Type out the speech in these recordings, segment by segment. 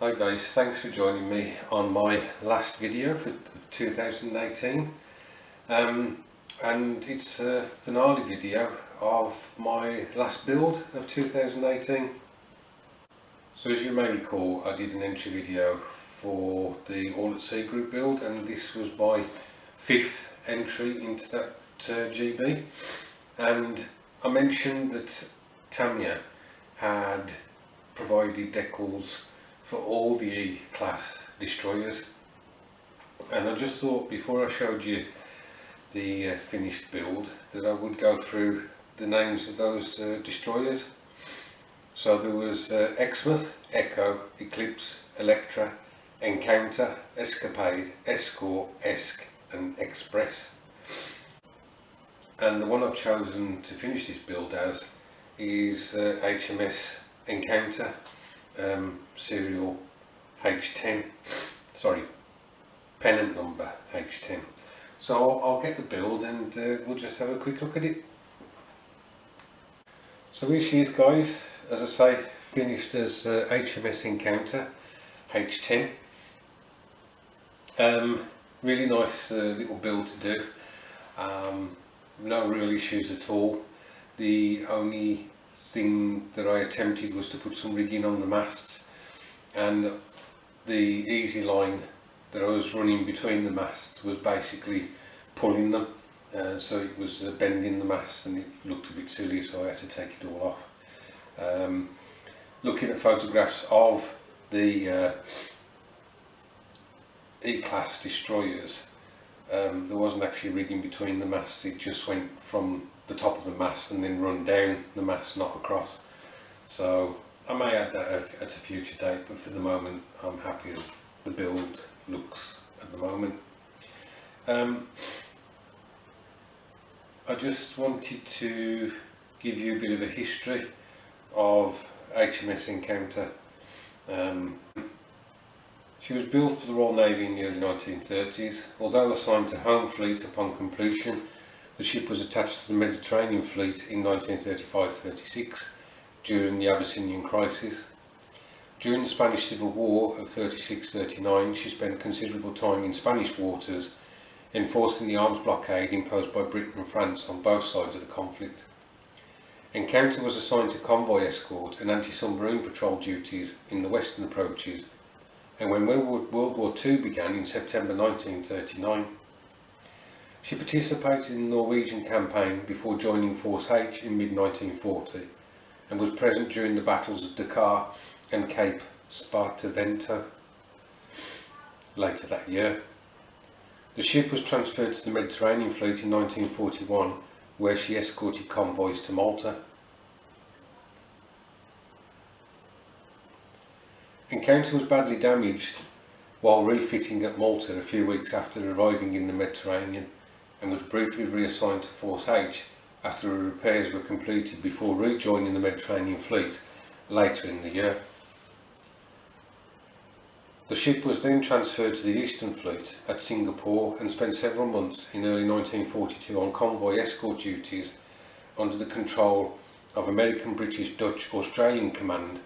Hi guys, thanks for joining me on my last video for 2018 and it's a finale video of my last build of 2018. So as you may recall, I did an entry video for the All at Sea group build, and this was my 5th entry into that GB, and I mentioned that Tamiya had provided decals for all the E-class destroyers, and I just thought before I showed you the finished build that I would go through the names of those destroyers. So there was Exmouth, Echo, Eclipse, Electra, Encounter, Escapade, Escort, Esk and Express. And the one I've chosen to finish this build as is HMS Encounter, serial H10, sorry, pennant number H10. So I'll get the build and we'll just have a quick look at it. So here she is, guys, as I say, finished as HMS Encounter H10. Really nice little build to do, no real issues at all. The only thing that I attempted was to put some rigging on the masts, and the easy line that I was running between the masts was basically pulling them, so it was bending the masts and it looked a bit silly, so I had to take it all off. Looking at photographs of the E-class destroyers, there wasn't actually rigging between the masts, it just went from the top of the mast and then run down the mast, not across. So I may add that at a future date, but for the moment I'm happy as the build looks at the moment. I just wanted to give you a bit of a history of HMS Encounter. She was built for the Royal Navy in the early 1930s. Although assigned to Home Fleet upon completion, the ship was attached to the Mediterranean Fleet in 1935-36 during the Abyssinian crisis. During the Spanish Civil War of 36-39, she spent considerable time in Spanish waters, enforcing the arms blockade imposed by Britain and France on both sides of the conflict. Encounter was assigned to convoy escort and anti-submarine patrol duties in the western approaches, and when World War II began in September 1939. She participated in the Norwegian campaign before joining Force H in mid-1940 and was present during the battles of Dakar and Cape Spartivento later that year. The ship was transferred to the Mediterranean Fleet in 1941, where she escorted convoys to Malta. Encounter was badly damaged while refitting at Malta a few weeks after arriving in the Mediterranean, and was briefly reassigned to Force H after the repairs were completed before rejoining the Mediterranean Fleet later in the year. The ship was then transferred to the Eastern Fleet at Singapore and spent several months in early 1942 on convoy escort duties under the control of American, British, Dutch, Australian Command.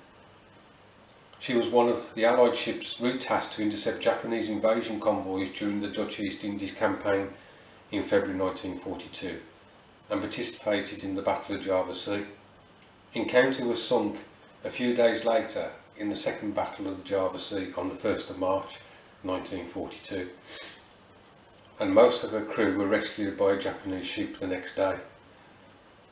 She was one of the Allied ships retasked to intercept Japanese invasion convoys during the Dutch East Indies campaign in February 1942 and participated in the Battle of Java Sea. Encounter was sunk a few days later in the Second Battle of the Java Sea on the 1st of March 1942, and most of her crew were rescued by a Japanese ship the next day.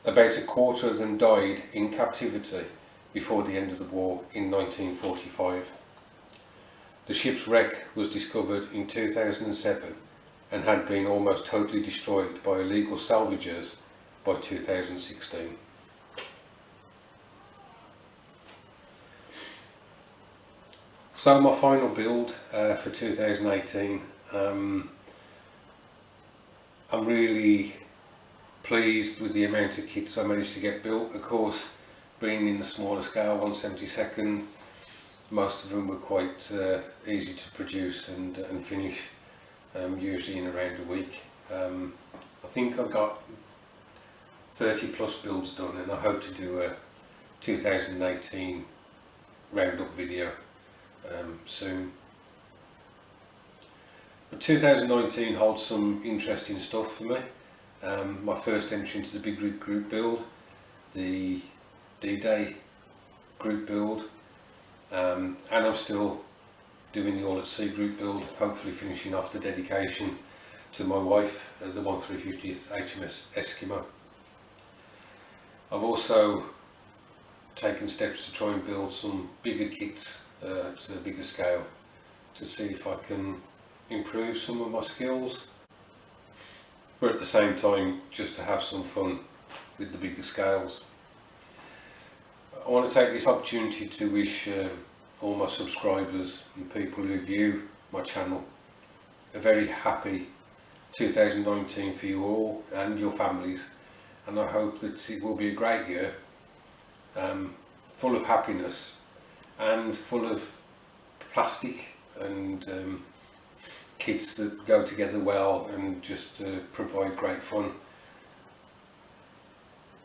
About a quarter of them died in captivity before the end of the war in 1945. The ship's wreck was discovered in 2007 and had been almost totally destroyed by illegal salvagers by 2016. So my final build for 2018, I'm really pleased with the amount of kits I managed to get built. Of course, being in the smaller scale 1/72, most of them were quite easy to produce and finish, usually in around a week. I think I've got 30 plus builds done, and I hope to do a 2018 roundup video soon. But 2019 holds some interesting stuff for me. My first entry into the big rig group build, the D-Day group build, and I'm still doing the All at Sea group build, hopefully finishing off the dedication to my wife at the 1350th HMS Eskimo. I've also taken steps to try and build some bigger kits to a bigger scale to see if I can improve some of my skills, but at the same time just to have some fun with the bigger scales. I want to take this opportunity to wish all my subscribers and people who view my channel a very happy 2019 for you all and your families, and I hope that it will be a great year, full of happiness and full of plastic and kits that go together well and just provide great fun.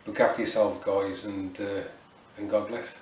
Look after yourself, guys, and God bless.